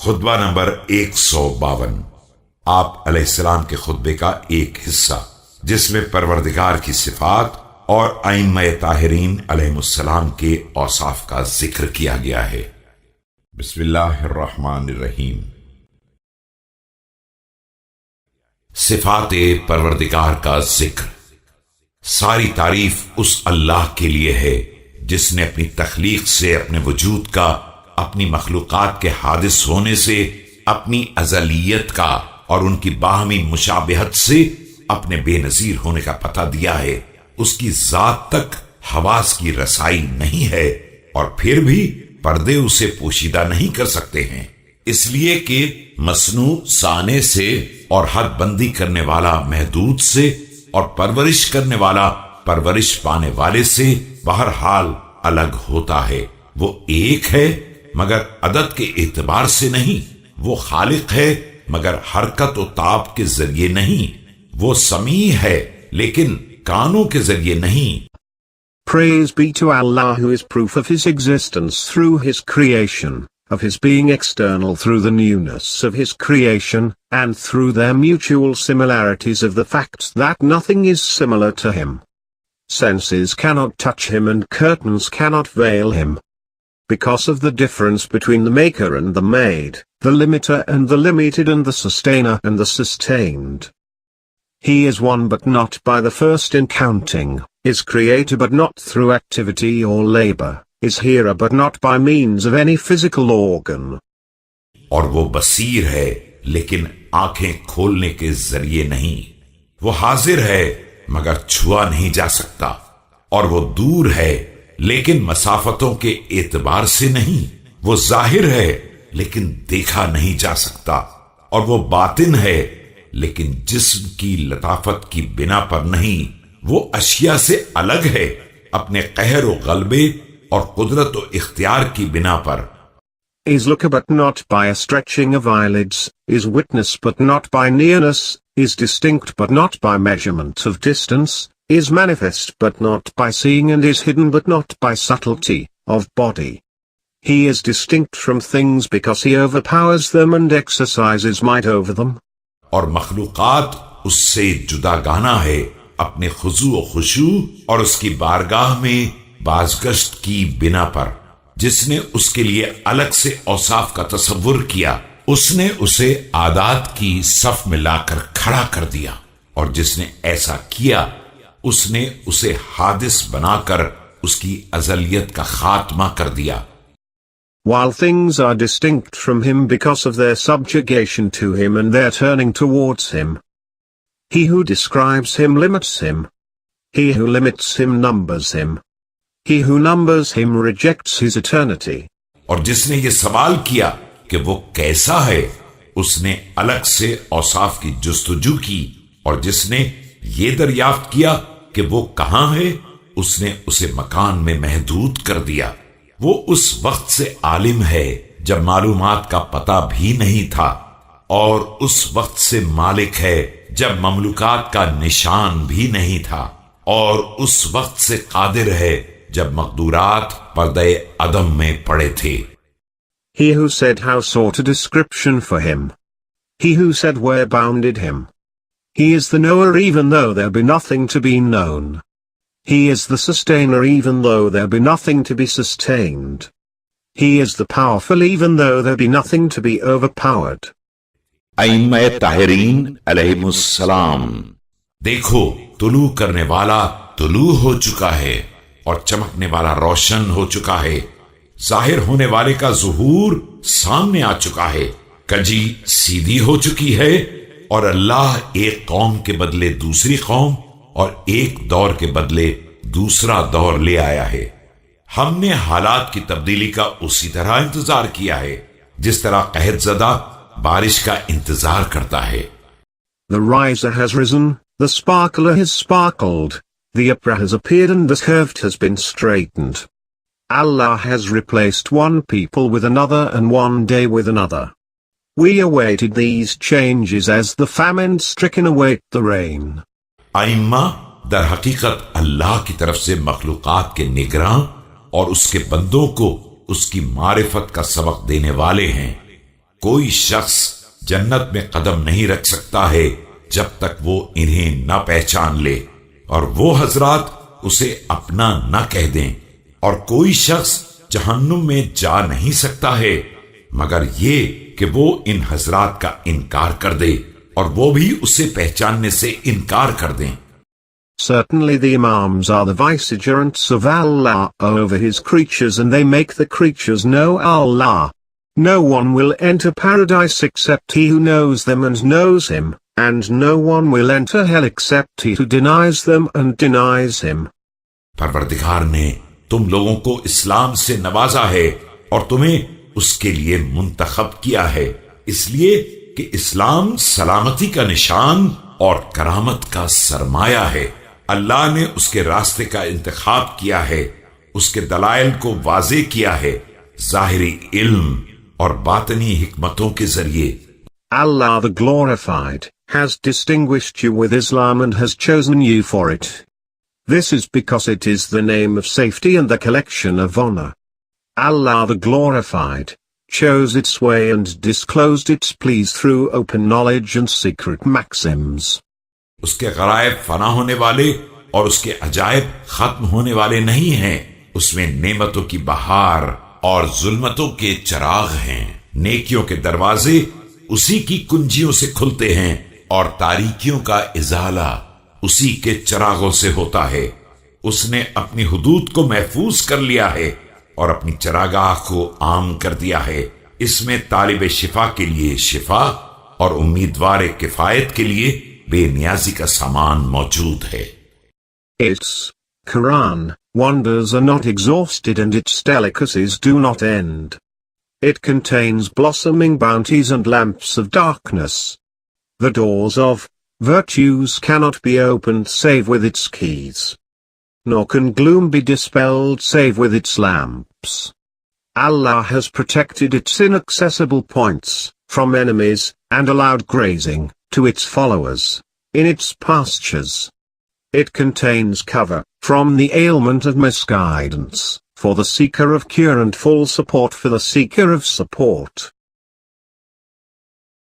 खुतबा number 152। आप अलैहिस्सलाम के खुतबे का एक हिस्सा जिसमें परवरदिगार की सिफात और अइम्मा ताहिरीन अलैहिमुस्सलाम के औसाफ का जिक्र किया गया है। बिस्मिल्लाहिर्रहमानिर्रहीम। सिफाते परवरदिगार का जिक्र। सारी तारीफ उस अल्लाह के लिए है जिसने अपनी तख्लीक से, अपने वजूद का, अपनी मखलूकात के हादिस होने से, अपनी अज़लियत का और उनकी बाहमी मुशाबहत से अपने बेनजीर होने का पता दिया है। उसकी जात तक हवास की रसाई नहीं है और फिर भी पर्दे उसे पोशीदा नहीं कर सकते हैं, इसलिए कि मसनू साने से और हद बंदी करने वाला महदूद से और परवरिश करने वाला परवरिश पाने वाले से बहरहाल अलग होता है। वो एक है मगर अदद के एतबार से नहीं। वो खालिक है मगर हरकत और ताब के जरिए नहीं। वो समी है लेकिन कानों के जरिए नहीं। Praise be to Allah, who is proof of his existence through his creation, of his being external through the newness of his creation, and through their mutual similarities of the fact that nothing is similar to him. Senses cannot touch him and curtains cannot veil him. Because of the difference between the maker and the made, the limiter and the limited, and the sustainer and the sustained. He is one but not by the first in counting, is creator but not through activity or labor, is hearer but not by means of any physical organ. और वो बसीर है लेकिन आंखें खोलने के जरिए नहीं। वो हाजिर है मगर छुआ नहीं जा सकता। और वो दूर है लेकिन मसाफतों के एतबार से नहीं। वो जाहिर है लेकिन देखा नहीं जा सकता। और वो बातिन है लेकिन जिस्म की लताफत की बिना पर नहीं। वो अशिया से अलग है अपने कहर व गलबे और कुदरत व इख्तियार की बिना पर। Is looker but not by a stretching of eyelids, is witness but not by nearness, is distinct but not by measurement of distance, is manifest but not by seeing, and is hidden but not by subtlety of body. He is distinct from things because he overpowers them and exercises might over them. और मखलूकात उससे जुदागाना है अपने खुजू व खुशू और उसकी बारगाह में बाजगश्त की बिना पर। जिसने उसके लिए अलग से औसाफ का तसव्वुर किया, उसने उसे आदात की सफ में लाकर खड़ा कर दिया। और जिसने ऐसा किया उसने उसे हादिस बनाकर उसकी अज़लियत का खात्मा कर दिया। While things are distinct from him because of their subjugation to him and their turning towards him. He who describes him limits him. He who limits him numbers him. He who numbers him rejects his eternity. और जिसने ये सवाल किया कि वो कैसा है, उसने अलग से औसाफ की जुस्तजू की। और जिसने ये दरियाफ्त किया कि वो कहां है, उसने उसे मकान में महदूद कर दिया। वो उस वक्त से आलिम है जब मालूमात का पता भी नहीं था, और उस वक्त से मालिक है जब ममलुकात का निशान भी नहीं था, और उस वक्त से कादिर है जब मकदूरात पर्दे अदम में पड़े थे। He who said how sought a description for him. He who said where bounded him. He is the knower even though there be nothing to be known. He is the sustainer even though there be nothing to be sustained. He is the powerful even though there be nothing to be overpowered. अइम्मा ताहिरीन अलैहिमुस्सलाम। देखो, तुलू करने वाला तुलू हो चुका है और चमकने वाला रोशन हो चुका है। जाहिर होने वाले का ज़ुहूर सामने आ चुका है। कजी सीधी हो चुकी है और अल्लाह एक कौम के बदले दूसरी कौम और एक दौर के बदले दूसरा दौर ले आया है। हमने हालात की तब्दीली का उसी तरह इंतजार किया है जिस तरह कहतज़दा बारिश का इंतजार करता है। The riser has risen, the sparkler has sparkled, the upper has appeared and the curved has been straightened. Allah has replaced one people with another and one day with another. We awaited these changes as the famine-stricken await the rain. आइम्मा दर हकीकत अल्लाह की तरफ से मखलूकात के निगरान और उसके बंदों को उसकी मारिफत का सबक देने वाले हैं। कोई शख्स जन्नत में कदम नहीं रख सकता है जब तक वो इन्हें न पहचान ले और वो हजरात उसे अपना न कह दें, और कोई शख्स जहन्नुम में जा नहीं सकता है मगर ये कि वो इन हजरात का इनकार कर दे और वो भी उसे पहचानने से इनकार कर दें। Certainly the Imams are the vicegerents of Allah over his creatures, and they make the creatures know Allah. No one will enter paradise except he who knows them and knows him, and no one will enter hell except he who denies them and denies him. परवरदिगार ने तुम लोगों को इस्लाम से नवाजा है और तुम्हें उसके लिए मुंतखब किया है, इसलिए कि इस्लाम सलामती का निशान और करामत का सरमाया है। अल्लाह ने उसके रास्ते का इंतखाब किया है, उसके दलाइल को वाज़े किया है, ज़ाहिरी इल्म और बातनी हिकमतों के जरिए। Allah the glorified has distinguished you with Islam and has chosen you for it. This is because it is the name of safety and the collection of honor. Allah the glorified chose its way and disclosed its pleas through open knowledge and secret maxims. उसके गरायब फना होने वाले और उसके अजायब खत्म होने वाले नहीं हैं। उसमें नेमतों की बहार और जुल्मतों के चिराग हैं। नेकियों के दरवाजे उसी की कुंजियों से खुलते हैं और तारीकियों का इजाला उसी के चिरागों से होता है। उसने अपनी हुदूद को महफूज कर लिया है और अपनी चरागाह को आम कर दिया है। इसमें तालिब शिफा के लिए शिफा और उम्मीदवार किफायत के लिए बेनियाजी का सामान मौजूद है। Its Quran wonders are not exhausted and its delicacies do not end. It contains blossoming bounties and lamps of darkness. The doors of virtues cannot be opened save with its keys. Nor can gloom be dispelled save with its lamps. Allah has protected its inaccessible points from enemies, and allowed grazing to its followers in its pastures. It contains cover from the ailment of misguidance for the seeker of cure and full support for the seeker of support.